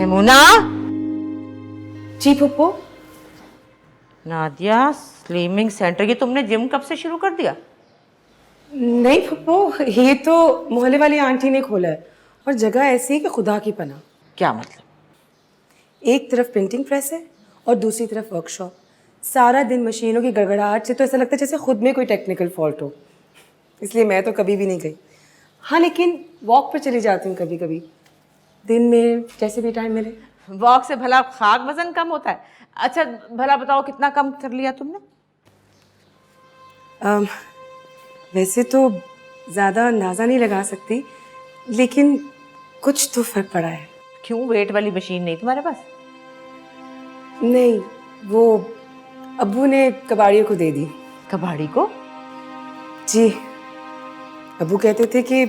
यमुना। जी Pappu. Nadia, slimming centre, ये तुमने gym कब से शुरू कर दिया? नहीं पप्पू, ये तो मोहल्ले वाली आंटी ने खोला है और जगह ऐसी है कि खुदा की पनाह। क्या मतलब? एक तरफ प्रिंटिंग प्रेस है और दूसरी तरफ वर्कशॉप। सारा दिन मशीनों की गड़गड़ाहट से तो ऐसा लगता है जैसे खुद में कोई टेक्निकल फॉल्ट हो। इसलिए मैं तो कभी भी नहीं गई। हाँ, लेकिन वॉक पे चली जाती हूँ कभी कभी, दिन में जैसे भी टाइम मिले। वॉक से भला खाक वजन कम होता है? अच्छा भला बताओ, कितना कम कर लिया तुमने? वैसे तो ज़्यादा अंदाज़ा नहीं लगा सकती, लेकिन कुछ तो फर्क पड़ा है। क्यों, वेट वाली मशीन नहीं तुम्हारे पास? नहीं, वो अब्बू ने कबाड़ियों को दे दी। कबाड़ी को? जी, अब्बू कहते थे कि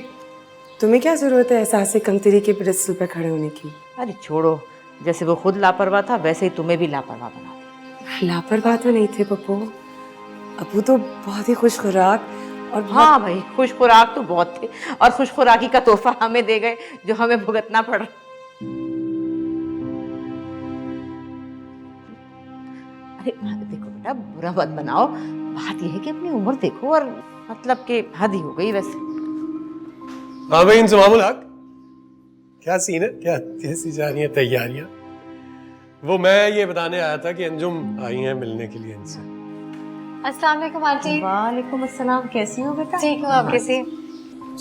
तुम्हें क्या ज़रूरत है एहसास कमतरी के पिडस्टल पर खड़े होने की। अरे छोड़ो, जैसे वो खुद लापरवाह था वैसे ही तुम्हें भी लापरवाह बना दिया। लापरवाह तो नहीं थे पप्पू, अब्बू तो बहुत ही खुश खुराक और हाँ भाई, खुश खुराक तो बहुत थे, और खुश खुराकी का तोहफा हमें दे गए जो हमें भुगतना पड़ रहा। अरे देखो बेटा, बुरा मत बनाओ, बात यह है कि अपनी उम्र देखो, और मतलब कि हद ही हो गई वैसे। हाँ भाई, इंजमामुल हक, क्या सीन है? क्या कैसी जा रही है तैयारियां? वो मैं ये बताने आया था कि अंजुम आई हैं मिलने के लिए इनसे। अस्सलाम वालेकुम आंटी। वालेकुम अस्सलाम, कैसी हो बेटा? ठीक हूँ, आप कैसे?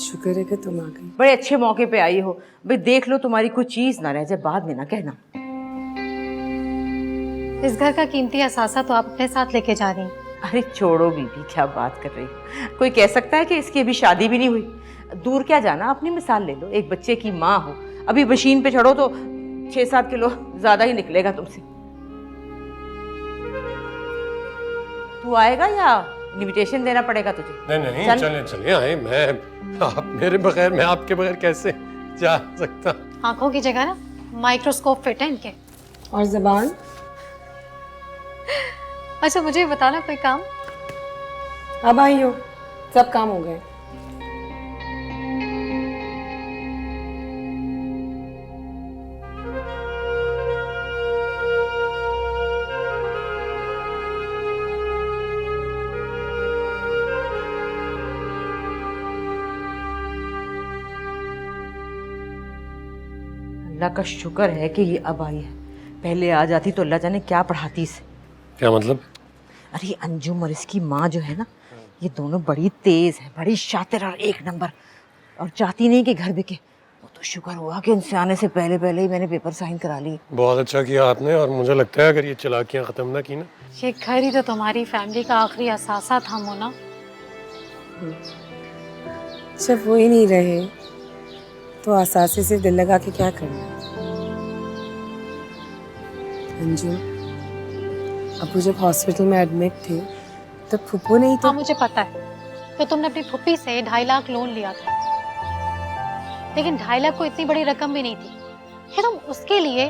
शुक्र है कि तुम आ गई। बड़े अच्छे मौके पे आई हो भाई, देख लो तुम्हारी कोई चीज ना रह जाए, बाद में ना कहना। इस घर का कीमती असासा तो आप अपने साथ लेके जा रही हैं। अरे छोड़ो बीबी, क्या बात कर रही हो? कोई कह सकता है कि इसकी अभी शादी भी नहीं हुई? दूर क्या जाना, अपनी मिसाल ले लो, एक बच्चे की माँ हो, अभी मशीन पे चढ़ो तो 6-7 किलो ज्यादा ही निकलेगा तुमसे। तू आएगा या इनविटेशन देना पड़ेगा तुझे? नहीं नहीं, चले चले आए। आप मेरे बगैर, मैं आपके बगैर कैसे जा सकता? आंखों की जगह ना माइक्रोस्कोप फिट है इनके। और जबान? अच्छा मुझे बताना कोई काम? अब आई हो, सब काम हो गए। अल्लाह का शुक्र है कि ये अब आई है, पहले आ जाती तो अल्लाह जाने क्या पढ़ाती इसे। क्या मतलब? अरे अंजुम और इसकी माँ जो है ना, ये दोनों बड़ी तेज है, बड़ी शातिर और एक नंबर, और चाहती नहीं कि घर बिके। वो तो शुक्र हुआ कि उनसे आने से पहले पहले ही मैंने पेपर साइन करा लिए। बहुत अच्छा किया आपने, और मुझे लगता है अगर ये चालाकियां खत्म ना की ना। ये घर ही तो तुम्हारी फैमिली का आखिरी असासा था मोना। जब वो ही नहीं रहे तो आसासे से दिल लगा के क्या करना। अंजू, अबू जब हॉस्पिटल में एडमिट थे तब फुप्पो नहीं तो। हाँ मुझे पता है, तो तुमने अपनी फुप्पी से 2.5 लाख लोन लिया था, लेकिन 2.5 लाख को इतनी बड़ी रकम भी नहीं थी कि तुम उसके लिए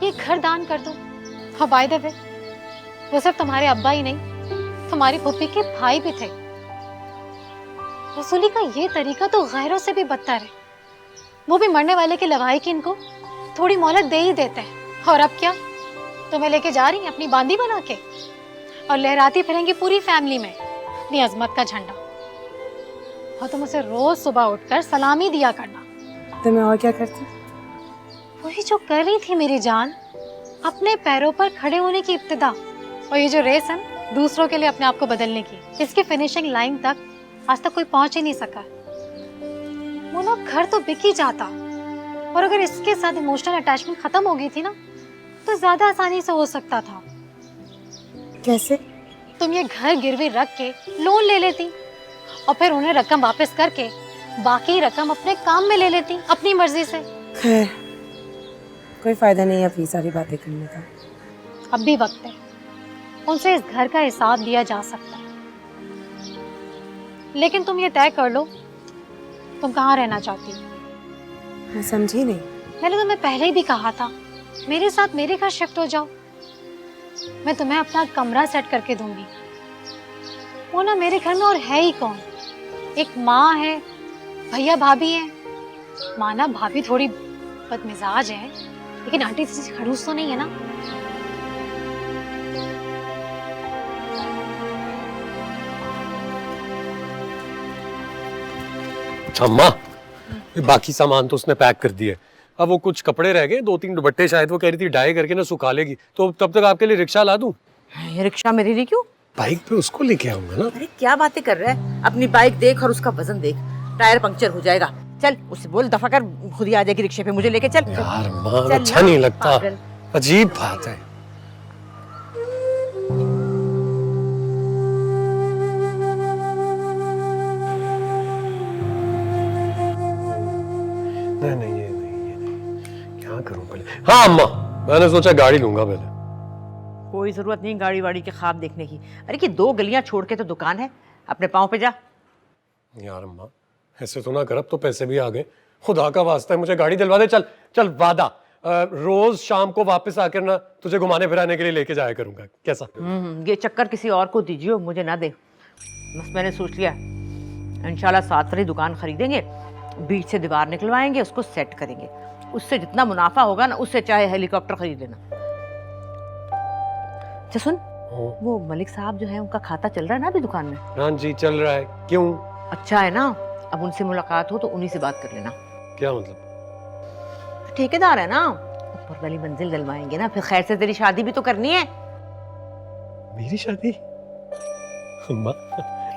ये घर दान कर दो। हाँ बाय द वे, वो सिर्फ तुम्हारे अब्बा ही नहीं, तुम्हारी फुप्पी के भाई भी थे। वसूली का ये तरीका तो गैरों से भी बदतर है। वो भी मरने वाले के लवाही की इनको थोड़ी मोहलत दे ही देते हैं, और अब क्या, तुम्हें लेके जा रही हैं अपनी बांदी बना के, और लहराती फिरेंगी पूरी फैमिली में अपनी अजमत का झंडा। और तुम उसे रोज सुबह उठकर सलामी दिया करना। तो मैं और क्या करती? वही जो कर रही थी मेरी जान, अपने पैरों पर खड़े होने की इब्तिदा। और ये जो रेस है दूसरों के लिए अपने आप को बदलने की, इसकी फिनिशिंग लाइन तक आज तक कोई पहुंच ही नहीं सका। मोना, घर तो बिक ही जाता, और अगर इसके साथ इमोशनल अटैचमेंट खत्म हो गई थी ना, तो ज्यादा आसानी से हो सकता था। कैसे? तुम ये घर गिरवी रख के लोन ले लेती, और फिर उन्हें रकम वापस करके बाकी रकम अपने काम में ले लेती अपनी मर्जी से। खैर, कोई फायदा नहीं है अपनी सारी बातें करने का। अब भी वक्त है, उनसे इस घर का हिसाब लिया जा सकता है। लेकिन तुम ये तय कर लो, तुम कहाँ रहना चाहती हो? मैं समझी नहीं। मैंने तुम्हें पहले भी कहा था, मेरे साथ मेरे घर शिफ्ट हो जाओ, मैं तुम्हें अपना कमरा सेट करके दूंगी। वो ना, मेरे घर में और है ही कौन? एक माँ है, भैया भाभी है। माँ ना भाभी थोड़ी बदमिजाज है, लेकिन आंटी से खड़ूस तो नहीं है ना? अच्छा अम्मा, ये बाकी सामान तो उसने पैक कर दिए। अब वो कुछ कपड़े रह गए, 2-3 दुपट्टे शायद वो कह रही थी डाई करके ना सुखा लेगी, तो तब तक आपके लिए रिक्शा ला दूं? ये रिक्शा मेरे लिए क्यों? बाइक पे उसको लेके आऊंगा ना। अरे क्या बातें कर रहा है? अपनी बाइक देख और उसका वजन देख, टायर पंक्चर हो जाएगा। चल उससे बोल दफा कर, खुद ही आ जाएगी रिक्शे पे, मुझे लेके चल। यार माँ, चल अच्छा ना, नहीं लगता, पागल। अजीब बात है। नहीं, ये नहीं, क्या करूं पहले? हाँ अम्मा, मैंने सोचा गाड़ी लूंगा पहले। कोई जरूरत नहीं गाड़ी वाड़ी के ख्वाब देखने की। अरे कि 2 गलियां छोड़ के तो दुकान है, अपने पाँव पे जा। यार अम्मा, ऐसे तो ना कर, अब तो पैसे भी आ गए। खुदा का वास्ता है, मुझे गाड़ी दिलवा दे। चल चल, वादा, रोज शाम को वापस आकर ना तुझे घुमाने फिराने के लिए लेके जाया करूंगा। कैसा? ये चक्कर किसी और को दीजिए, मुझे ना दे। बस मैंने सोच लिया, इंशाल्लाह 7 वाली दुकान खरीदेंगे, बीच से दीवार निकलवाएंगे, उसको सेट करेंगे। उससे जितना मुनाफा होगा ना, उससे चाहे हेलीकॉप्टर खरीद लेना। अच्छा सुन, वो मलिक साहब जो है, उनका खाता चल रहा है ना अभी दुकान में? हाँ जी, चल रहा है। क्यों? अच्छा है ना, अब उनसे मुलाकात हो तो उन्हीं से बात कर लेना। क्या मतलब? ठेकेदार है ना, ऊपर वाली मंजिल दिलवाएंगे ना, फिर खैर से तेरी शादी भी तो करनी है। मेरी शादी? अम्मा,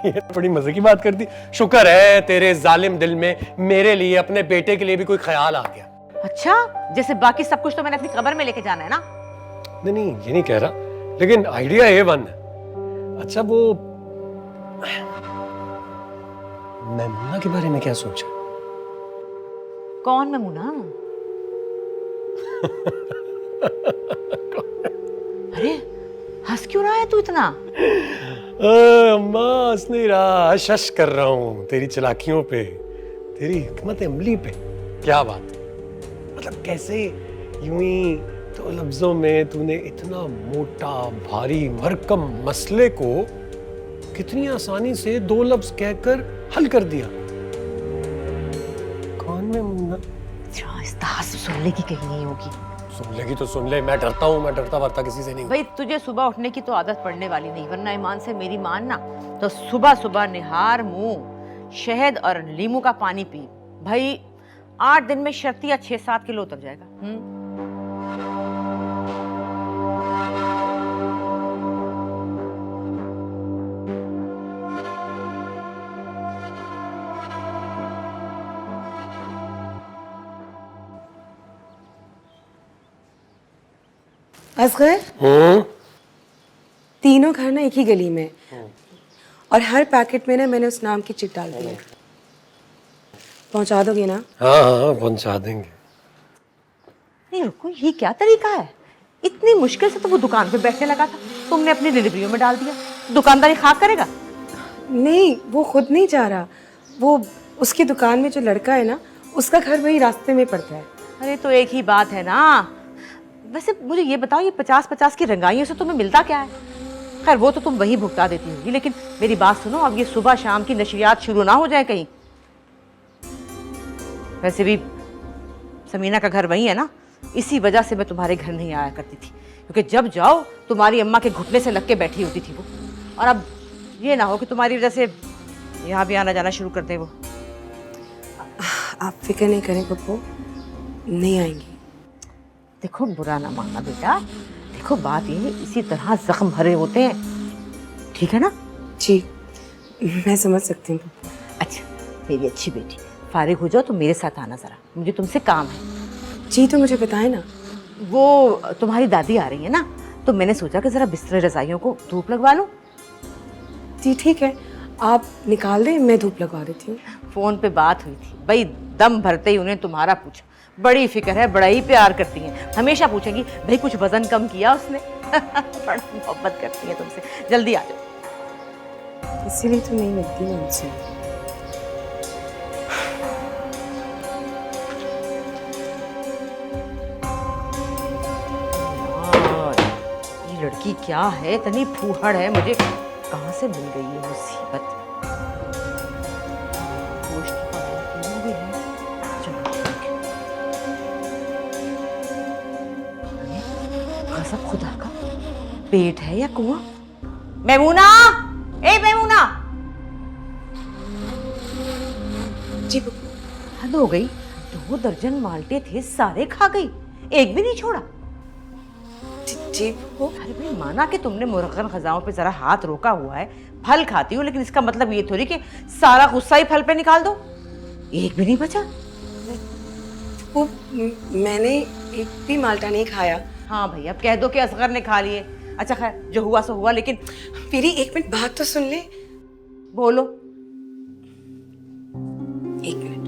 ये बड़ी मजे की बात कर दी। शुक्र है तेरे जालिम दिल में मेरे लिए, अपने बेटे के लिए भी कोई ख्याल आ गया। अच्छा, जैसे बाकी सब कुछ तो मैंने अपनी कब्र में लेके जाना है ना। नहीं, ये नहीं कह रहा, लेकिन आइडिया A1 है। अच्छा, वो मैमुना के बारे में क्या सोचा? कौन मैमुना? अरे हंस क्यों रहा है तू इतना? अम्मा, हंस नहीं रहा, हश कर रहा हूँ तेरी चालाकियों पे, तेरी हिकमत अमली पे। क्या बात है, मतलब कैसे यूं ही तो लफ्जों में तूने इतना मोटा भारी भरकम मसले को कितनी आसानी से 2 लफ्ज कहकर हल कर दिया। कौन में मुन्ना? सुनने की कहीं नहीं होगी। सुन लेगी तो सुन ले, मैं डरता हूँ, मैं डरता वरता किसी से नहीं। भाई तुझे सुबह उठने की तो आदत पड़ने वाली नहीं, वरना ईमान से मेरी मान ना, तो सुबह सुबह निहार मुंह शहद और नींबू का पानी पी। भाई 8 दिन में शर्तिया 6-7 किलो उतर जाएगा। असगर, तीनों घर ना एक ही गली में, और हर पैकेट में ना मैंने उस नाम की चिट डाल दी है। पहुंचा दोगे ना? हाँ हाँ, पहुंचा देंगे। नहीं रुको, ये क्या तरीका है? इतनी मुश्किल से तो वो दुकान पे बैठने लगा था, तुमने अपनी डिलीवरियों में डाल दिया। दुकानदारी खाक करेगा? नहीं, वो खुद नहीं जा रहा। वो उसकी दुकान में जो लड़का है ना, उसका घर वही रास्ते में पड़ता है। अरे तो एक ही बात है ना। वैसे मुझे ये बताओ, ये 50-50 की रंगाइयों से तुम्हें मिलता क्या है? खैर वो तो तुम वही भुगता देती होगी, लेकिन मेरी बात सुनो, अब ये सुबह शाम की नशरियात शुरू ना हो जाए कहीं। वैसे भी समीना का घर वही है ना, इसी वजह से मैं तुम्हारे घर नहीं आया करती थी, क्योंकि जब जाओ तुम्हारी अम्मा के घुटने से लग के बैठी होती थी वो। और अब ये ना हो कि तुम्हारी वजह से यहाँ भी आना जाना शुरू कर दे वो। आप फिक्र नहीं करें पप्पू, नहीं आएंगी। देखो बुरा ना मानना बेटा, देखो बात ये है, इसी तरह जख्म भरे होते हैं, ठीक है ना? जी मैं समझ सकती हूँ पप्पू। अच्छा मेरी अच्छी बेटी, फारिग हो जाओ तो मेरे साथ आना ज़रा, मुझे तुमसे काम है। जी तो मुझे बताएं ना। वो तुम्हारी दादी आ रही है ना, तो मैंने सोचा कि ज़रा बिस्तर रजाइयों को धूप लगवा लूँ। जी ठीक है, आप निकाल दें, मैं धूप लगवा देती हूँ। फ़ोन पे बात हुई थी भाई, दम भरते ही उन्हें तुम्हारा पूछा। बड़ी फिक्र है, बड़ा ही प्यार करती हैं, हमेशा पूछेंगी भाई कुछ वजन कम किया उसने। बड़ा मोहब्बत करती है तुमसे, जल्दी आ जाओ। इसीलिए तो नहीं मिलती मैं उनसे। ये लड़की क्या है, इतनी फूहड़ है, मुझे कहाँ से मिल गई ये मुसीबत। गोश्त पड़ा भी है, चलो ठीक है। सब खुदा का पेट है या कुआं? मैमूना, ए मैमूना। जी पप्पू। हद हो गई, 2 दर्जन माल्टे थे, सारे खा गई, एक भी नहीं छोड़ा। जी पप्पू। अरे भाई, माना कि तुमने मुरगन खजाओं पे जरा हाथ रोका हुआ है, फल खाती हो, लेकिन इसका मतलब ये थोड़ी कि सारा गुस्सा ही फल पे निकाल दो। एक भी नहीं बचा। पप्पू, मैंने एक भी माल्टा नहीं खाया। हाँ भाई, अब कह दो कि असगर ने खा लिए। अच्छा खैर, जो हुआ सो हुआ, लेकिन मेरी 1 मिनट बात तो सुन ले। बोलो। 1 मिनट।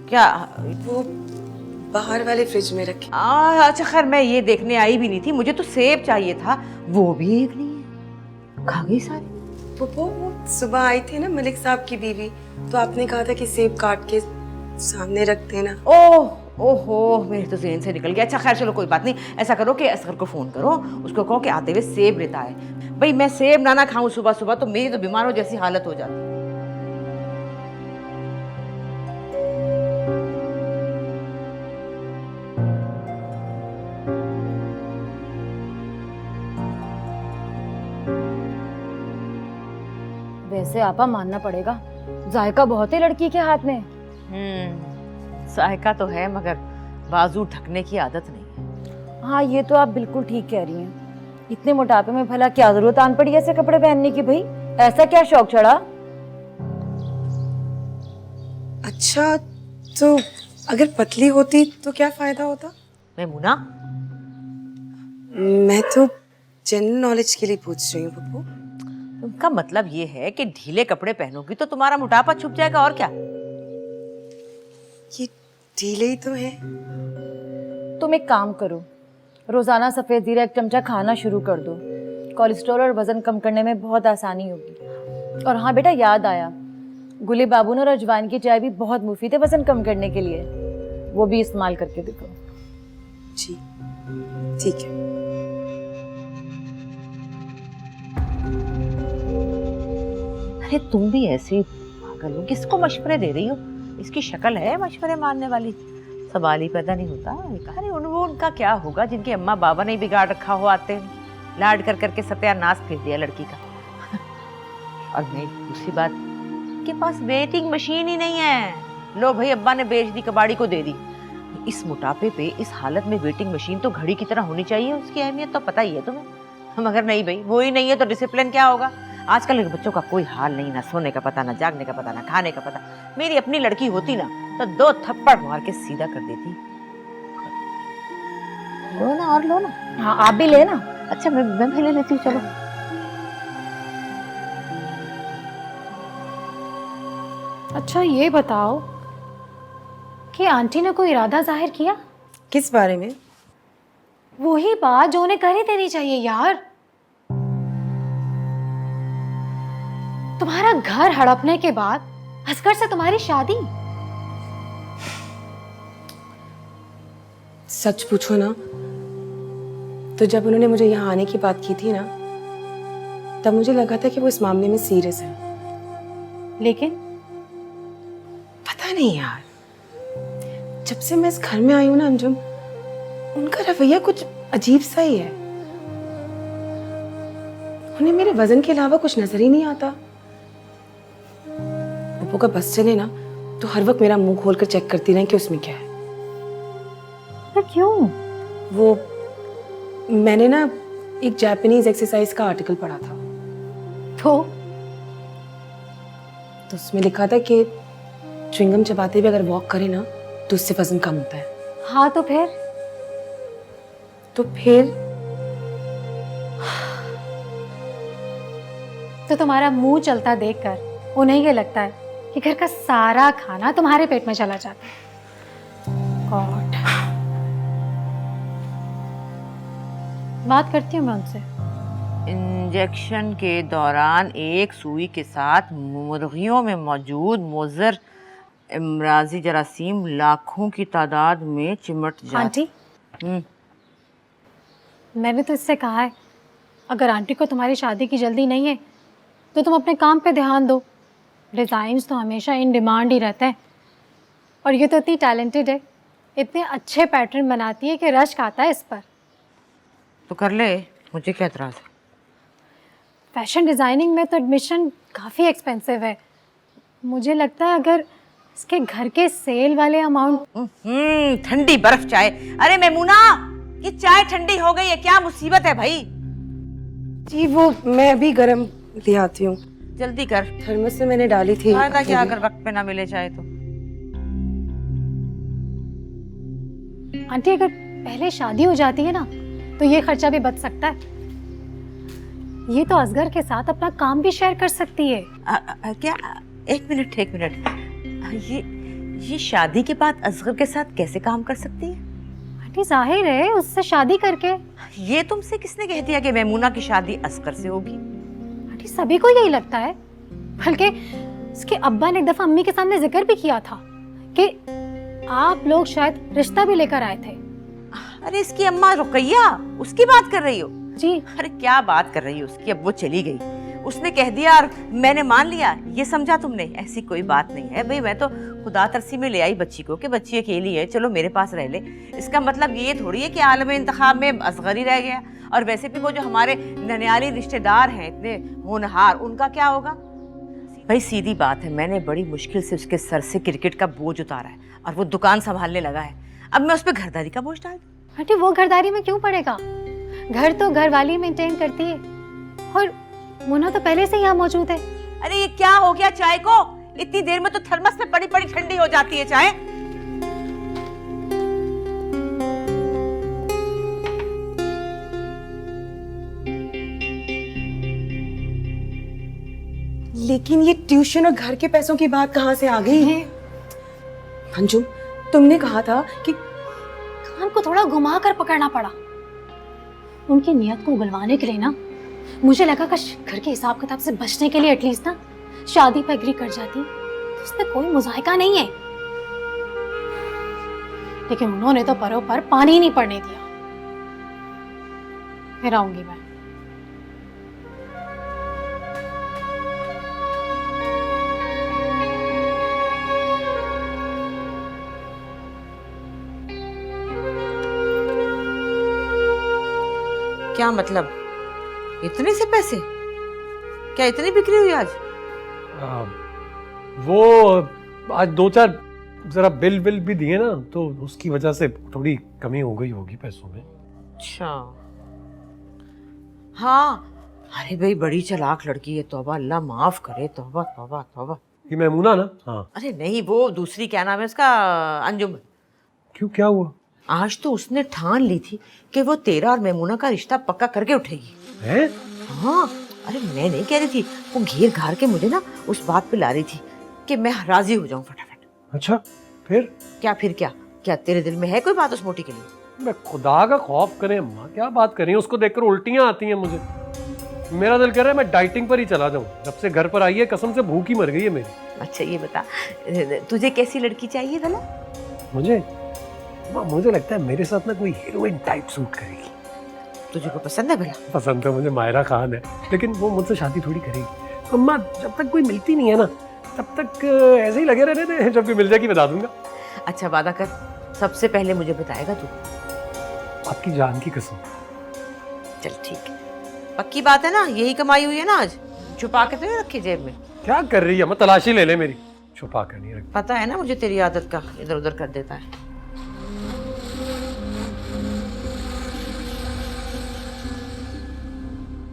क्या? वो बाहर वाले फ्रिज में रखे। अच्छा खैर, मैं ये देखने आई भी नहीं थी, मुझे तो सेब चाहिए था, वो भी एक नहीं है, खा गई सारी। पप्पू, वो सुबह आई थी ना मलिक साहब की बीवी, तो आपने कहा था कि सेब काट के सामने रख देना। ओहो, मेरे तो ज़हन से निकल गया। अच्छा खैर चलो, कोई बात नहीं, ऐसा करो कि असगर को फ़ोन करो, उसको कहो कि आते हुए सेब लेता है। भाई मैं सेब ना खाऊं सुबह सुबह तो मेरी तो बीमारों जैसी हालत हो जाती। वैसे आपा मानना पड़ेगा, जायका बहुत है लड़की के हाथ में। जायका तो है, मगर बाजू ढकने की आदत नहीं है। हाँ, ये तो आप बिल्कुल ठीक कह रही हैं। इतने मोटापे में भला क्या जरूरत आन पड़ी ऐसे कपड़े पहनने की? भाई ऐसा क्या शौक चढ़ा? अच्छा, तो अगर पतली होती तो क्या फायदा होता? मैमूना, मैं तो जनरल नॉलेज के लिए पूछ रही हूँ पप्पू। उनका मतलब ये है कि ढीले कपड़े पहनोगी तो तुम्हारा मोटापा छुप जाएगा, और क्या? ये ढीले ही तो है। तुम एक काम करो, रोजाना सफेद जीरा 1 चमचा खाना शुरू कर दो। कोलेस्ट्रॉल और वजन कम करने में बहुत आसानी होगी। और हाँ बेटा, याद आया, गुले बाबून और अजवाइन की चाय भी बहुत मुफीद है वजन कम करने के लिए, वो भी इस्तेमाल करके देखो। जी ठीक है। अरे तुम भी ऐसी पागल हो, किसको मशवरे दे रही हो? इसकी शक्ल है मशवरे मारने वाली, सवाल ही पैदा नहीं होता। अरे उनका क्या होगा जिनके अम्मा बाबा ने बिगाड़ रखा हो, आते लाड कर करके सत्यानाश फिर दिया लड़की का। और नहीं, दूसरी बात, के पास वेटिंग मशीन ही नहीं है। लो भाई, अब्बा ने बेच दी, कबाड़ी को दे दी। इस मोटापे पे इस हालत में वेटिंग मशीन तो घड़ी की तरह होनी चाहिए, उसकी अहमियत तो पता ही है तुम्हें। मगर नहीं भाई, वो ही नहीं है तो डिसिप्लिन क्या होगा? आजकल के बच्चों का कोई हाल नहीं, ना सोने का पता, ना जागने का पता, ना खाने का पता। मेरी अपनी लड़की होती ना तो 2 थप्पड़ मार के सीधा कर देती। लो ना, और लो ना। हाँ, आप भी लेना। अच्छा, मैं भी ले लेती हूँ, चलो। अच्छा ये बताओ कि आंटी ने कोई इरादा जाहिर किया? किस बारे में? वही बात जो उन्हें कर ही देनी चाहिए यार। तुम्हारा घर हड़पने के बाद असगर से तुम्हारी शादी। सच पूछो ना, तो जब उन्होंने मुझे यहाँ आने की बात की थी ना, तब मुझे लगा था कि वो इस मामले में सीरियस है। लेकिन पता नहीं यार, जब से मैं इस घर में आई हूं ना अंजुम, उनका रवैया कुछ अजीब सा ही है। उन्हें मेरे वजन के अलावा कुछ नजर ही नहीं आता। पप्पू का बस चले ना तो हर वक्त मेरा मुंह खोलकर चेक करती रहे कि उसमें क्या है। तो क्यों? वो मैंने ना एक जापानीज एक्सरसाइज का आर्टिकल पढ़ा था, तो उसमें लिखा था कि च्युइंगम चबाते हुए अगर वॉक करे ना तो उससे वजन कम होता है। हाँ, तो फिर तो तुम्हारा मुंह चलता देखकर उन्हें ये लगता है कि घर का सारा खाना तुम्हारे पेट में चला जाता है। गॉड, बात करती हूँ मैं उनसे। इंजेक्शन के दौरान एक सुई के साथ मुर्गियों में मौजूद मुज़र इमराजी जरासीम लाखों की तादाद में चिमट जाते। आंटी, मैंने तो इससे कहा है, अगर आंटी को तुम्हारी शादी की जल्दी नहीं है तो तुम अपने काम पे ध्यान दो। डिज़ाइंस तो हमेशा इन डिमांड ही रहते हैं, और ये तो इतनी टैलेंटेड है, इतने अच्छे पैटर्न बनाती है कि रश्क आता है इस पर। तो कर ले, मुझे क्या एतराज़ है। फैशन डिज़ाइनिंग में तो एडमिशन काफ़ी एक्सपेंसिव है। मुझे लगता है अगर इसके घर के सेल वाले अमाउंट। ठंडी बर्फ चाय। अरे मैमूना, ये चाय ठंडी हो गई है, क्या मुसीबत है भाई। जी वो मैं अभी गर्म ले आती हूँ। जल्दी कर। थर्मस में मैंने डाली थी। फायदा क्या अगर वक्त पे ना मिले चाय तो। आंटी अगर पहले शादी हो जाती है ना तो ये खर्चा भी बच सकता है। ये तो असगर के साथ अपना काम भी शेयर कर सकती है। क्या? एक मिनट एक मिनट। ये शादी के बाद असगर के साथ कैसे काम कर सकती है? आंटी जाहिर है उससे शादी करके। ये तुमसे किसने कह दिया कि मैमूना की शादी असगर से होगी? आंटी सभी को यही लगता है, बल्कि उसके अब्बा ने एक दफा अम्मी के सामने जिक्र भी किया था कि आप लोग शायद रिश्ता भी लेकर आए थे। अरे इसकी अम्मा रुकैया, उसकी बात कर रही हो? जी। अरे क्या बात कर रही हो उसकी, अब वो चली गई, उसने कह दिया और मैंने मान लिया, ये समझा तुमने? ऐसी कोई बात नहीं है भाई, मैं तो खुदा तरसी में ले आई बच्ची को कि बच्ची अकेली है, चलो मेरे पास रह ले। इसका मतलब ये थोड़ी है कि आलम इंतखाब में असगर ही रह गया। और वैसे भी वो जो हमारे ननियाली रिश्तेदार हैं इतने होनहार, उनका क्या होगा? भाई सीधी बात है, मैंने बड़ी मुश्किल से उसके सर से क्रिकेट का बोझ उतारा है और वो दुकान संभालने लगा है। अब मैं उस पर घरदारी का बोझ डाल दूं? आंटी वो घरदारी में क्यों पड़ेगा? घर तो घर वाली मेंटेन करती है और मोना तो पहले से यहाँ मौजूद है। अरे ये क्या हो गया चाय को? इतनी देर में तो थर्मस में पड़ी पड़ी ठंडी हो जाती है चाय। लेकिन ये ट्यूशन और घर के पैसों की बात कहाँ से आ गई है? अंजुम, तुमने कहा था कि कान को थोड़ा घुमा कर पकड़ना पड़ा। उनकी नियत को उगलवाने के लिए ना मुझे लगा कि घर के हिसाब किताब से बचने के लिए एटलीस्ट ना शादी पर एग्री कर जाती तो उसमें कोई मुजाहिका नहीं है। लेकिन उन्होंने तो परों पर पानी ही नहीं पड़ने दिया। फिर आऊंगी मैं। क्या मतलब? इतने से पैसे? क्या इतनी बिक्री हुई आज? वो आज दो चार जरा बिल भी दिए ना, तो उसकी वजह से थोड़ी कमी हो गई होगी पैसों में। अच्छा हाँ। अरे भाई बड़ी चालाक लड़की है, तौबा अल्लाह माफ करे, तौबा तौबा तौबा। ये मैमूना ना? हाँ। अरे नहीं, वो दूसरी, क्या नाम है उसका, अंजुम। क्यों, क्या हुआ? आज तो उसने ठान ली थी कि वो तेरा और मैमूना का रिश्ता पक्का करके उठेगी। हैं? हाँ। अरे मैं नहीं कह रही थी, वो घेर घार के मुझे ना उस बात पे ला रही थी कि मैं राजी हो जाऊं फटाफट। अच्छा फिर? क्या फिर क्या? क्या तेरे दिल में है कोई बात उस मोटी के लिए? मैं खुदा का खौफ करें अम्मा, क्या बात कर रही है? उसको देखकर उल्टियां आती हैं मुझे। मेरा दिल कर रहा है मैं डाइटिंग पर ही चला जाऊं। जब से घर पर आई है कसम से भूख ही मर गई है मेरी। अच्छा ये बता, तुझे कैसी लड़की चाहिए भला? मुझे मुझे लगता है मेरे साथ ना कोई हीरोइन टाइप सूट करेगी। तुझे को पसंद है भला? पसंद तो मुझे मायरा खान है, लेकिन वो मुझसे शादी थोड़ी करेगी। अम्मा जब तक कोई मिलती नहीं है ना, तब तक ऐसे ही लगे रहने दे, जब कोई मिल जाएगी बता दूंगा। अच्छा वादा कर, सबसे पहले मुझे बताएगा तू? आपकी जान की कसम। चल ठीक है, पक्की बात है ना? यही कमाई हुई है ना आज? छुपा के तो नहीं रखी जेब में? क्या कर रही है? मैं तलाशी ले ले मेरी। छुपा कर नहीं रखी। पता है ना मुझे तेरी आदत का, इधर उधर कर देता है।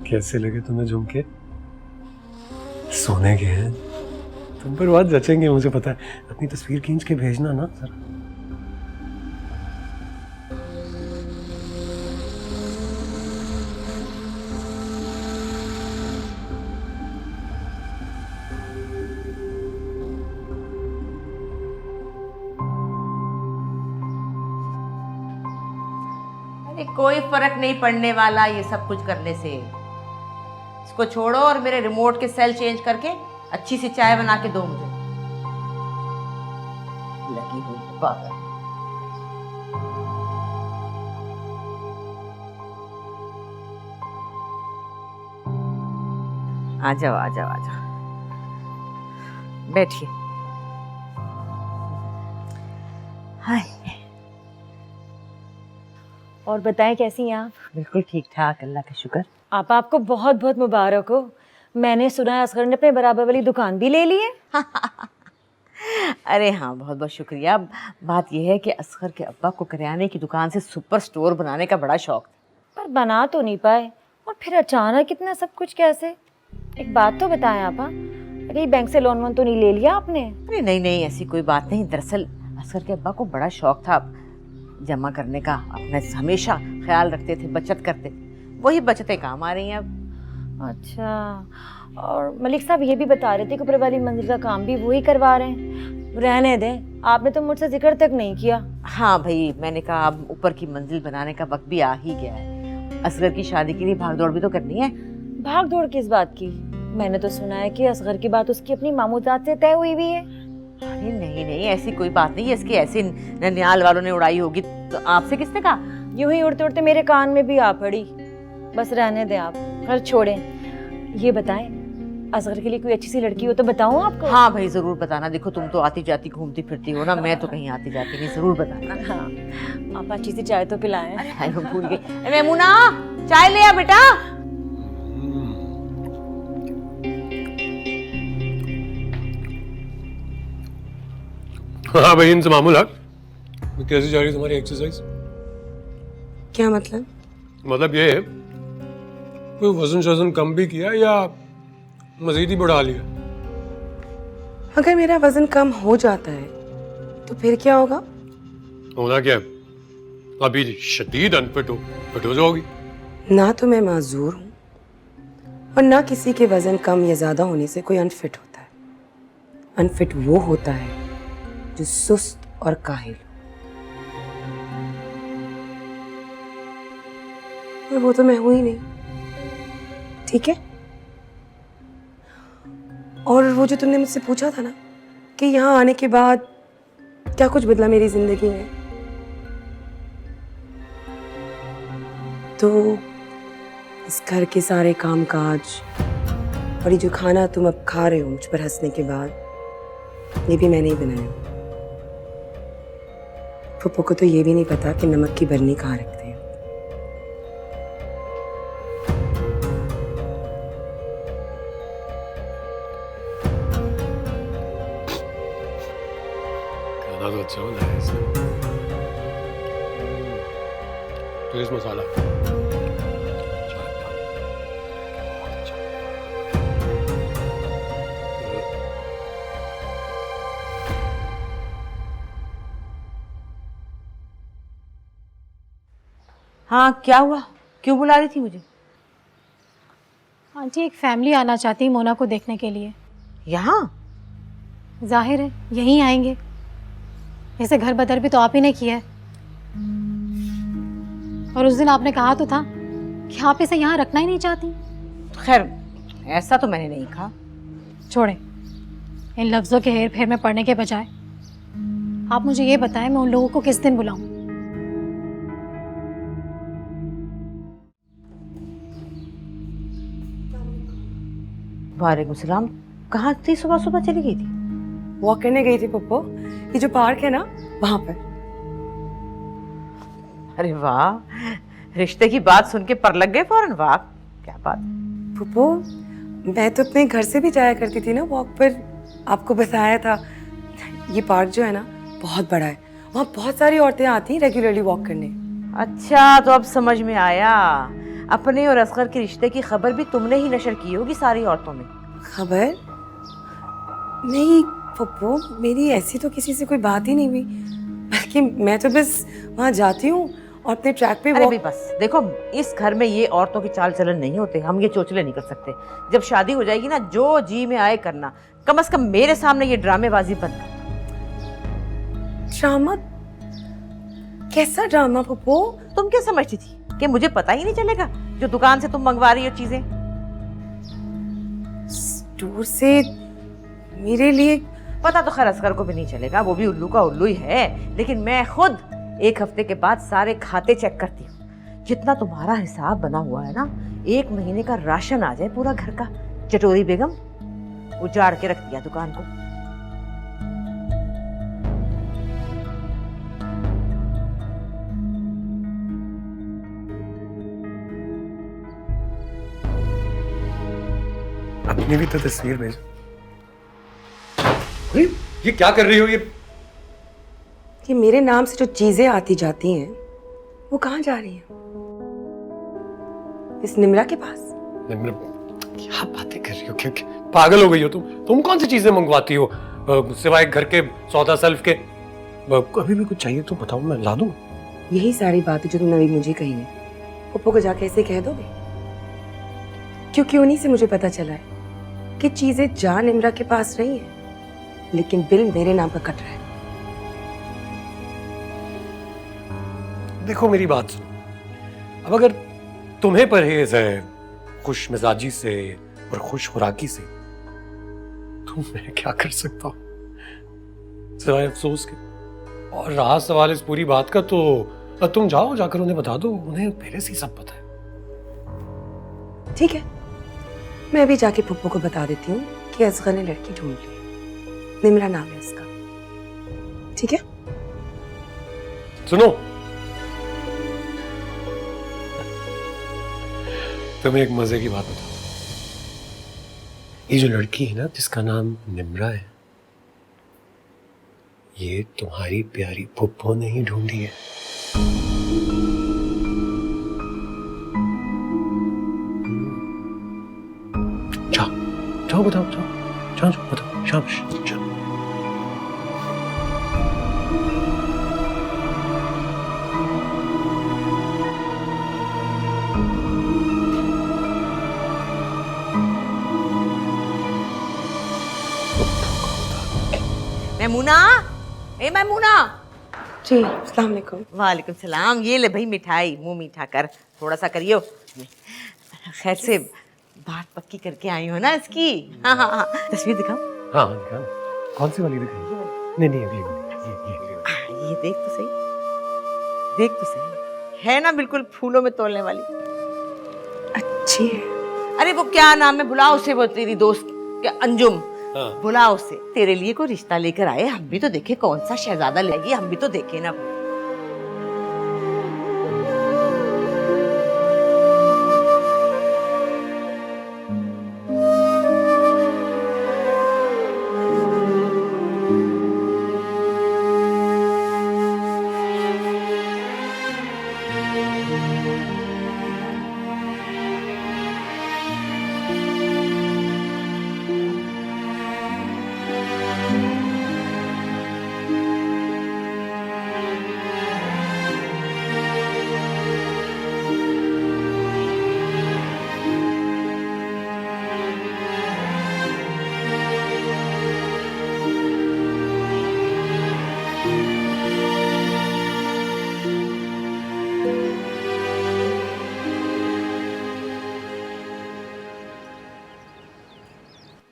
कैसे लगे तुम्हें झुमके? सोने के हैं, तुम पर बहुत जचेंगे मुझे पता है। अपनी तस्वीर खींच के भेजना ना जरा। अरे कोई फर्क नहीं पड़ने वाला ये सब कुछ करने से। इसको छोड़ो और मेरे रिमोट के सेल चेंज करके अच्छी सी चाय बना के दो मुझे। लगी हुई है पागल। आ जाओ आ जाओ आ जाओ, बैठिए। हाय, और बताएं कैसी हैं आप? बिल्कुल ठीक ठाक, अल्लाह का शुक्र। आपको बहुत बहुत मुबारक हो। मैंने सुना है असगर ने अपने बराबर वाली दुकान भी ले ली है। अरे हाँ, बहुत बहुत शुक्रिया। बात यह है कि असगर के अब्बा को करियाने की दुकान से सुपर स्टोर बनाने का बड़ा शौक था। पर बना तो नहीं पाए, और फिर अचानक इतना सब कुछ कैसे? एक बात तो बताएं आपा, अरे बैंक से लोन वोन तो नहीं ले लिया आपने? अरे नहीं नहीं, ऐसी कोई बात नहीं। दरअसल असगर के अब्बा को बड़ा शौक था जमा करने का, अपना हमेशा ख्याल रखते थे, बचत करते थे, वही बचतें काम आ रही हैं अब। अच्छा, और मलिक साहब ये भी बता रहे थे कि ऊपर वाली मंजिल का काम भी वही करवा रहे हैं। रहने दें, आपने तो मुझसे जिक्र तक नहीं किया। हाँ भाई, मैंने कहा अब ऊपर की मंजिल बनाने का वक्त भी आ ही गया है। असगर की शादी के लिए भाग दौड़ भी तो करनी है। भाग दौड़ किस बात की? मैंने तो सुना है कि असगर की बात उसकी अपनी मामूजात से तय हुई हुई है। अरे नहीं नहीं, ऐसी कोई बात नहीं है। इसकी ऐसी ननियाल वालों ने उड़ाई होगी, तो आपसे किसने कहा? यूं ही उड़ते उड़ते मेरे कान में भी आ पड़ी। बस रहने दें आप, खैर छोड़ें। ये बताएं, असगर के लिए कोई अच्छी सी लड़की हो तो बताऊं आपको? हाँ भाई, जरूर बताना। देखो तुम तो आती जाती घूमती फिरती हो ना, मैं तो कहीं आती जाती नहीं, जरूर बताना। हाँ, आप अच्छी सी चाय तो पिलाएं। अरे मैं भूल गई। मेमूना, चाय ले आ बेटा। हाँ भाई, इनसे मामूल हक। कैसी जा रही है तुम्हारी एक्सरसाइज? क्या मतलब? मतलब ये है, कोई वजन शजन कम भी किया या मजीद ही बढ़ा लिया? अगर मेरा वजन कम हो जाता है तो फिर क्या होगा? होना क्या है? अभी शदीद अनफिट हो, फिट हो जाओगी। ना तो मैं माजूर हूँ और ना किसी के वजन कम या ज्यादा होने से कोई अनफिट होता है। अनफिट वो होता है जो सुस्त और काहिल, और वो तो मैं हूं ही नहीं। ठीक है? और वो जो तुमने मुझसे पूछा था ना कि यहाँ आने के बाद क्या कुछ बदला मेरी जिंदगी में, तो इस घर के सारे कामकाज और ये जो खाना तुम अब खा रहे हो मुझ पर हंसने के बाद, ये भी मैंने ही बनाया। पप्पू को तो ये भी नहीं पता कि नमक की बरनी कहाँ रखते हैं। खाना तो अच्छा बना है इसने। तेज मसाला। हाँ, क्या हुआ? क्यों बुला रही थी मुझे? आंटी, एक फैमिली आना चाहती है मोना को देखने के लिए। यहाँ? जाहिर है यहीं आएंगे, ऐसे घर बदर भी तो आप ही ने किया है। और उस दिन आपने कहा तो था कि आप इसे यहाँ रखना ही नहीं चाहती। खैर, ऐसा तो मैंने नहीं कहा। छोड़े, इन लफ्ज़ों के हेर फेर में पड़ने के बजाय आप मुझे ये बताएं, मैं उन लोगों को किस दिन बुलाऊं? वालेकुम सलाम। कहाँ थी? सुबह सुबह चली गई थी? वॉक करने गई थी पप्पू, ये जो पार्क है ना वहां पर। अरे वाह, रिश्ते की बात सुन के पर लग गए फौरन। वाह, क्या बात। पप्पू, मैं तो अपने घर से भी जाया करती थी ना वॉक पर, आपको बताया था। ये पार्क जो है ना बहुत बड़ा है, वहाँ बहुत सारी औरतें आती हैं रेगुलरली वॉक करने। अच्छा, तो अब समझ में आया। अपने और असगर के रिश्ते की खबर भी तुमने ही नशर की होगी सारी औरतों में। खबर? नहीं पप्पू, मेरी ऐसी तो किसी से कोई बात ही नहीं हुई, बल्कि मैं तो बस वहाँ जाती हूँ और अपने ट्रैक पे अरे वॉक। भी बस देखो, इस घर में ये औरतों की चाल चलन नहीं होते, हम ये चोचले नहीं कर सकते। जब शादी हो जाएगी ना, जो जी में आए करना। कम से कम मेरे सामने ये ड्रामेबाजी बंद कर। ड्रामा? कैसा ड्रामा पप्पू? तुम क्या समझती थी कि मुझे पता ही नहीं चलेगा जो दुकान से तुम मंगवा रही हो चीजें? स्टोर से मेरे लिए? पता तो खैर असगर को भी नहीं चलेगा, वो भी उल्लू का उल्लू ही है। लेकिन मैं खुद एक हफ्ते के बाद सारे खाते चेक करती हूँ। जितना तुम्हारा हिसाब बना हुआ है ना, 1 महीने का राशन आ जाए पूरा घर का। चटोरी बेगम उजाड़ के रख दिया दुकान को। अपनी भी तो तस्वीर भेजो। अरे ये क्या कर रही हो कि मेरे नाम से जो चीजें आती जाती हैं वो कहाँ जा रही हैं? इस निम्रा के पास। निम्रा, क्या बातें कर रही हो? क्या पागल हो गई हो तुम कौन सी चीजें मंगवाती हो सिवाय घर के सौदा सल्फ के? अभी भी कुछ चाहिए तो बताओ, मैं ला दूं। यही सारी बातें जो तुमने अभी मुझे कही है पप्पू को जाके ऐसे कह दोगे? क्योंकि उन्हीं से मुझे पता चला है कि चीजें जा निम्रा के पास रही हैं, लेकिन बिल मेरे नाम का कट रहा है। देखो मेरी बात सुनो, अब अगर तुम्हें परहेज है खुश मिजाजी से और खुश खुराकी से, तो मैं क्या कर सकता हूं सिवाय अफसोस के। और रहा सवाल इस पूरी बात का, तो तुम जाओ, जाकर उन्हें बता दो, उन्हें पहले से ही सब पता है। ठीक है, मैं अभी जाके पप्पू को बता देती हूँ कि असगर ने लड़की ढूंढ ली है, निम्रा नाम है उसका। ठीक है? सुनो, तुम्हें एक मजे की बात बताओ। ये जो लड़की है ना जिसका नाम निम्रा है, ये तुम्हारी प्यारी फुप्पो ने ही ढूंढी है। जाओ जाओ बताओ, जाओ जाओ जाओ बताओ, शाबाश जाओ। मैमूना, ए मैमूना। जी, अस्सलाम वालेकुम। वालेकुम सलाम। ये ले भाई मिठाई, मुंह मीठा कर, थोड़ा सा करियो। खैर से बात पक्की करके आई हो ना इसकी? हाँ हाँ हाँ, तस्वीर दिखाओ। हाँ दिखा, कौन सी वाली दिखाई? नहीं नहीं, अगली वाली, ये देख तो सही, देख तो सही, है ना बिल्कुल फूलों में तोलने वाली। अच्छी है। अरे वो क्या नाम है, बुलाओ उसे, वो तेरी दोस्त क्या, अंजुम। हाँ। बुलाओ उसे, तेरे लिए कोई रिश्ता लेकर आए, हम भी तो देखे कौन सा शहजादा लेगी, हम भी तो देखे ना।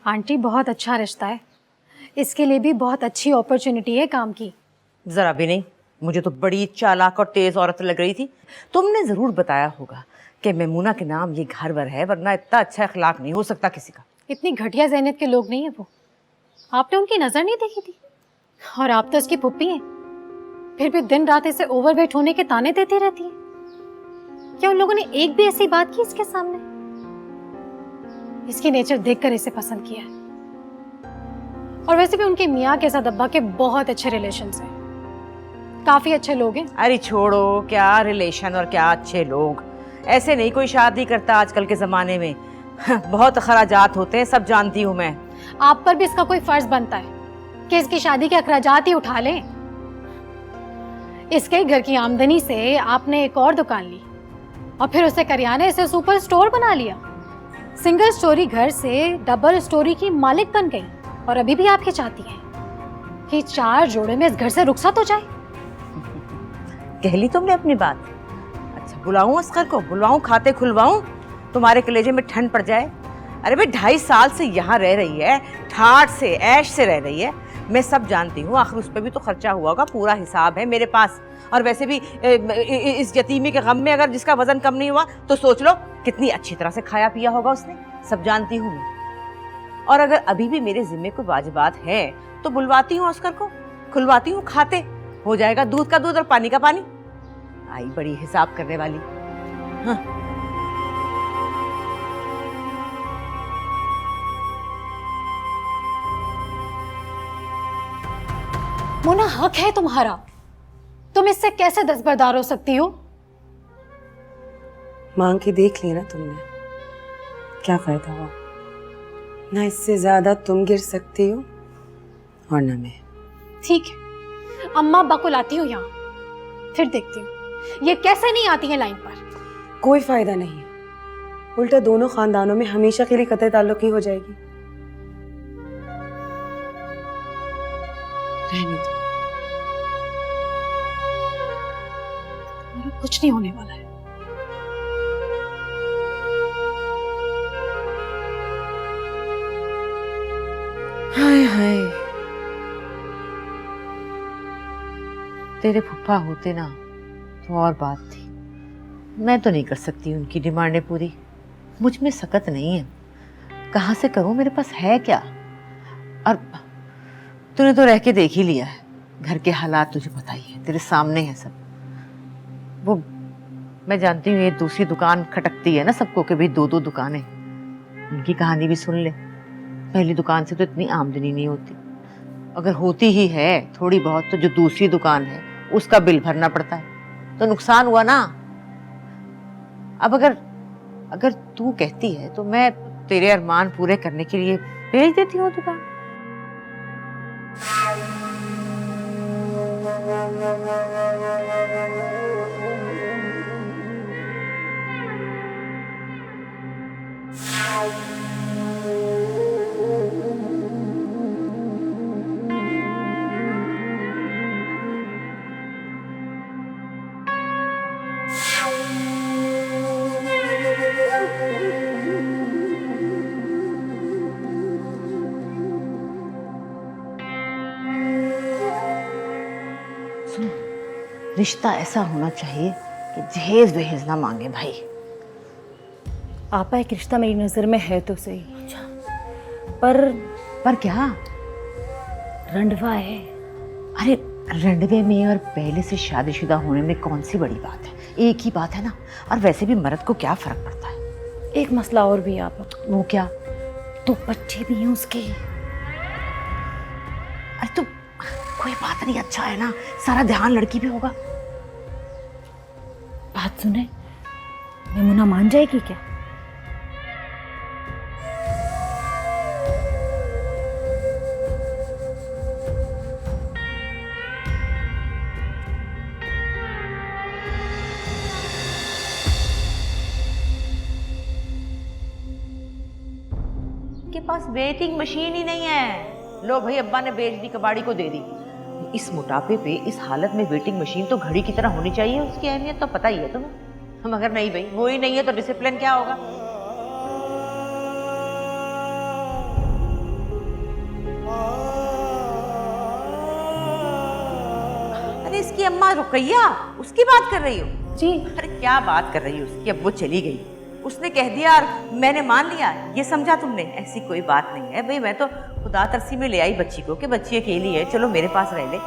आंटी बहुत अच्छा रिश्ता है, इसके लिए भी बहुत अच्छी अपॉर्चुनिटी है काम की। जरा भी नहीं, मुझे तो बड़ी चालाक और तेज औरत लग रही थी। तुमने जरूर बताया होगा कि मैमूना के नाम ये घर वर है, वरना इतना अच्छा अखलाक नहीं हो सकता किसी का। इतनी घटिया ज़हनियत के लोग नहीं है वो, आपने उनकी नज़र नहीं देखी थी? और आप तो इसकी पुप्पी हैं, फिर भी दिन रात इसे ओवरवेट होने के ताने देती रहती है। क्या उन लोगों ने एक भी ऐसी बात की इसके सामने? इसकी नेचर देखकर इसे पसंद किया है। और वैसे भी उनके मियाँ के साथ अब्बा के बहुत अच्छे रिलेशंस हैं, काफी अच्छे लोग हैं। अरे छोड़ो, क्या रिलेशन और क्या अच्छे लोग, ऐसे नहीं कोई शादी करता आजकल के जमाने में। बहुत अखराजात होते हैं, सब जानती हूँ मैं। आप पर भी इसका कोई फर्ज बनता है कि इसकी शादी के अखराजात ही उठा लें। इसके घर की आमदनी से आपने एक और दुकान ली और फिर उसे करियाने से सुपर स्टोर बना लिया। सिंगल स्टोरी घर से डबल स्टोरी की मालिक बन गई, और अभी भी आपकी चाहती हैं कि 4 जोड़े में इस घर से रुखसत हो जाए। कह ली तुमने अपनी बात। अच्छा, बुलाऊं अस्कर को, बुलाऊं, खाते खुलवाऊं, तुम्हारे कलेजे में ठंड पड़ जाए। अरे भाई 2.5 साल से यहाँ रह रही है, ठाठ से ऐश से रह रही है, मैं सब जानती हूँ। आखिर उस पर भी तो खर्चा हुआ होगा, पूरा हिसाब है मेरे पास। और वैसे भी इस यतीमी के गम में अगर जिसका वजन कम नहीं हुआ तो सोच लो कितनी अच्छी तरह से खाया पिया होगा उसने, सब जानती हूँ मैं। और अगर अभी भी मेरे जिम्मे कोई वाजिबात है तो बुलवाती हूँ अस्कर को, खुलवाती हूँ, खाते हो जाएगा, दूध का दूध और पानी का पानी। आई बड़ी हिसाब करने वाली। हाँ। मोना, हक है तुम्हारा, तुम इससे कैसे दस्तबरदार हो सकती हो? मांग के देख लिया ना तुमने, क्या फायदा हुआ? ना इससे ज्यादा तुम गिर सकती हो और ना मैं। ठीक है, अम्मा अब्बा को लाती हूँ यहाँ, फिर देखती हूँ ये कैसे नहीं आती है लाइन पर। कोई फायदा नहीं है, उल्टा दोनों खानदानों में हमेशा के लिए कतई ताल्लुक ही हो जाएगी। रहने दो। मेरा कुछ नहीं होने वाला है। हाय हाय, तेरे फूफा होते ना तो और बात थी। मैं तो नहीं कर सकती उनकी डिमांडें पूरी, मुझ में सकत नहीं है। कहाँ से करूं, मेरे पास है क्या? और तूने तो रह के देख ही लिया है, घर के हालात तुझे पता ही है, तेरे सामने है सब। वो मैं जानती हूँ ये दूसरी दुकान खटकती है ना सबको कि भाई दो दो दुकानें, उनकी कहानी भी सुन ले। पहली दुकान से तो इतनी आमदनी नहीं होती, अगर होती ही है थोड़ी बहुत तो जो दूसरी दुकान है उसका बिल भरना पड़ता है, तो नुकसान हुआ ना। अब अगर तू कहती है तो मैं तेरे अरमान पूरे करने के लिए भेज देती हूँ दुकान। रिश्ता ऐसा होना चाहिए कि जहेज वहेज ना मांगे भाई। आपा, एक रिश्ता मेरी नज़र में है तो सही, पर क्या? रंडवा है। अरे रंडवे में और पहले से शादीशुदा होने में कौन सी बड़ी बात है, एक ही बात है ना। और वैसे भी मर्द को क्या फर्क पड़ता है। एक मसला और भी है आपा। वो क्या? तो बच्चे भी हैं उसके। अरे तो कोई बात नहीं, अच्छा है ना, सारा ध्यान लड़की पे होगा। बात सुने, मेमुना मान जाएगी क्या? के पास वेटिंग मशीन ही नहीं है। लो भाई, अब्बा ने बेच दी, कबाड़ी को दे दी। इस मोटापे पे इस हालत में वेटिंग मशीन तो घड़ी की तरह होनी चाहिए, उसकी अहमियत तो पता ही है तुम्हें। हम अगर नहीं भाई वो ही नहीं है तो डिसिप्लिन क्या होगा। अरे इसकी अम्मा रुकैया, उसकी बात कर रही हो? जी। अरे क्या बात कर रही हो उसकी? अब वो चली गई, उसने कह दिया और मैंने मान लिया, ये समझा तुमने? ऐसी कोई बात नहीं है भाई। मैं तो खुदा तरसी में ले आई बच्ची को कि बच्ची अकेली है, चलो मेरे पास रह ले।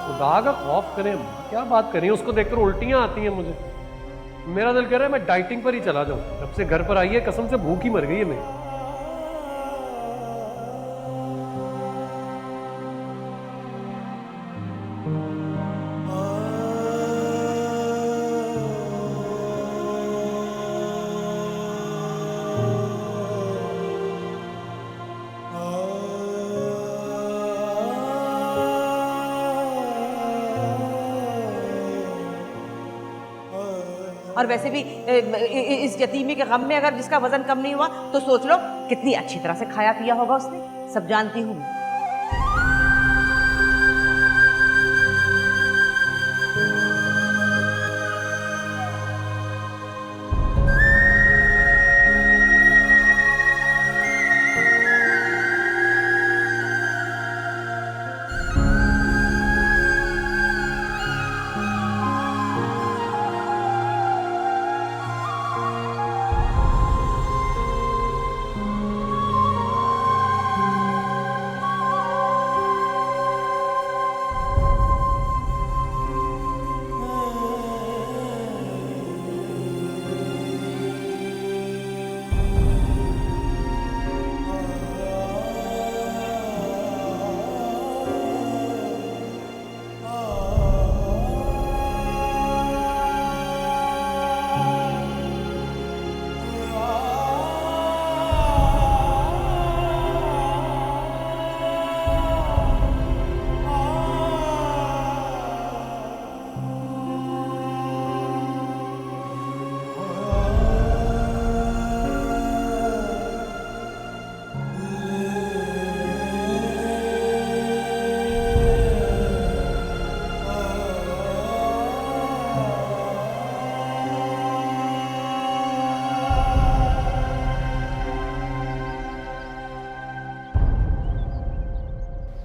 खुदा का खौफ करें, क्या बात करें, उसको देखकर उल्टियां आती हैं मुझे। मेरा दिल कह रहा है मैं डाइटिंग पर ही चला जाऊं। जब से घर पर आई है कसम से भूख ही मर गई है मेरी। और वैसे भी इस यतीमी के गम में अगर जिसका वजन कम नहीं हुआ तो सोच लो कितनी अच्छी तरह से खाया पिया होगा उसने, सब जानती हूँ।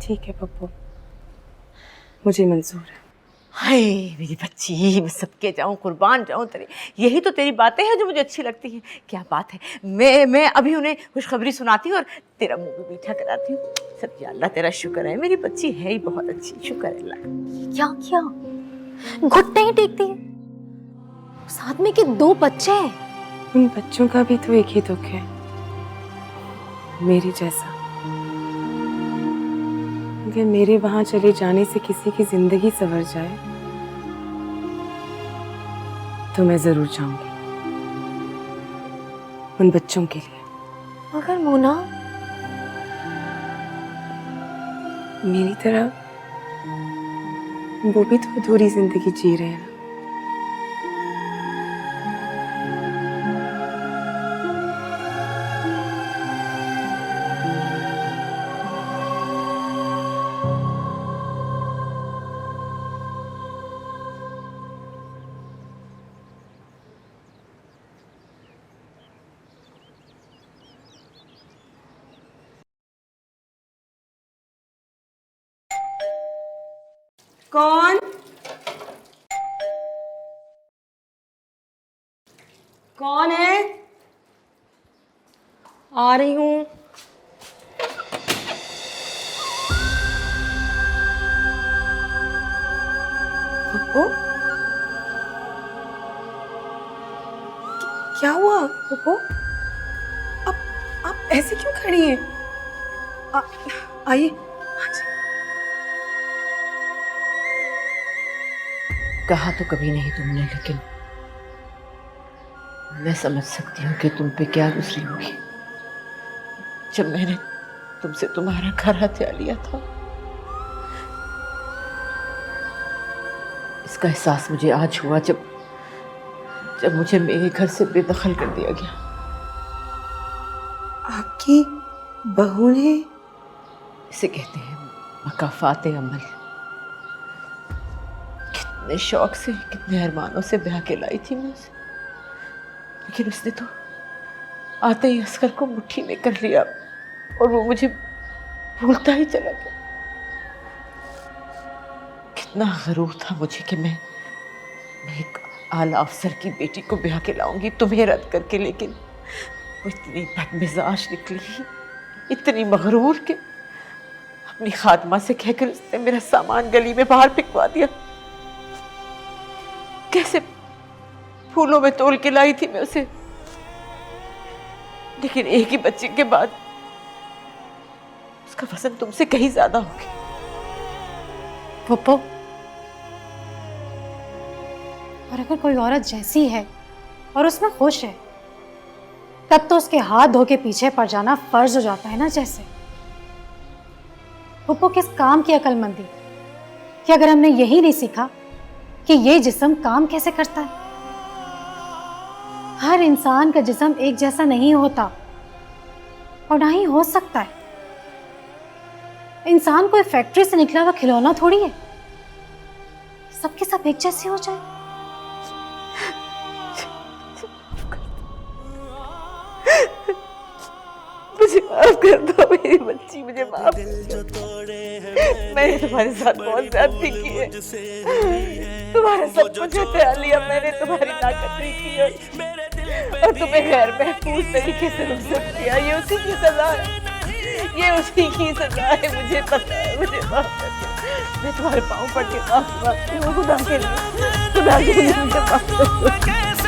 ठीक है पप्पू, मुझे मंजूर है। हाय मेरी बच्ची, मैं सबके जाऊं, कुर्बान जाऊं तेरी। यही तो तेरी बातें हैं जो मुझे अच्छी लगती हैं। क्या बात है, मैं अभी उन्हें खुशखबरी सुनाती हूँ और तेरा मुंह भी मीठा कराती हूँ। सब या अल्लाह तेरा शुक्र है, मेरी बच्ची है ही बहुत अच्छी, शुक्र है अल्लाह। क्या क्या घुटने ही टेकती है, साथ में के 2 बच्चे हैं। उन बच्चों का भी तो एक ही दुख है, मेरे जैसा। अगर मेरे वहां चले जाने से किसी की जिंदगी संवर जाए तो मैं जरूर जाऊंगी, उन बच्चों के लिए। मगर मोना, मेरी तरह वो भी तो अधूरी जिंदगी जी रहे हैं ना। कौन कौन है? आ रही हूं। पप्पू, क्या हुआ पप्पू? आप ऐसे क्यों खड़ी हैं? आइए। कहा तो कभी नहीं तुमने, लेकिन मैं समझ सकती हूँ कि तुम पे क्या गुजरी होगी जब मैंने तुमसे तुम्हारा घर हथिया लिया था। इसका एहसास मुझे आज हुआ जब मुझे मेरे घर से बेदखल कर दिया गया। आपकी बहू ने? इसे कहते हैं मकाफाते अमल। कितने शौक से, कितने अरमानों से ब्याह के लाई थी मैं उसे, लेकिन उसने तो आते ही असगर को मुट्ठी में कर लिया और वो मुझे भूलता ही चला गया। कितना गरूर था मुझे कि मैं एक आला अफसर की बेटी को ब्याह के लाऊंगी तुम्हें रद्द करके, लेकिन वो इतनी बदमिजाज निकली, इतनी मगरूर के अपनी खादमा से कहकर उसने मेरा सामान गली में बाहर फेंकवा दिया। कैसे फूलों में तोल के लाई थी मैं उसे, लेकिन एक ही बच्चे के बाद उसका वजन तुमसे कहीं ज्यादा हो गया। पप्पू, और अगर कोई औरत जैसी है और उसमें खुश है, तब तो उसके हाथ धो के पीछे पड़ जाना फर्ज हो जाता है ना। जैसे पप्पू, किस काम की अक्लमंदी कि अगर हमने यही नहीं सीखा कि ये जिस्म काम कैसे करता है। हर इंसान का जिस्म एक जैसा नहीं होता और ना ही हो सकता है। इंसान कोई फैक्ट्री से निकला हुआ खिलौना थोड़ी है, सबके सब एक जैसे हो जाए। मुझे माफ कर दो मेरी बच्ची, मुझे माफ कर दो। मैंने तुम्हारे साथ बहुत ज्यादती की है, तुम्हारा सब कुछ हथिया लिया मैंने, तुम्हारी ताकत की और तुम्हें गैर महफूज तरीके से रुखसत किया। ये उसी की सजा है, ये उसी की सजा है, मुझे पता है। मुझे माफ कर दो, मैं तुम्हारे पाँव पड़ के माफ मांगती हूँ, खुदा के लिए मुझे माफ कर दो।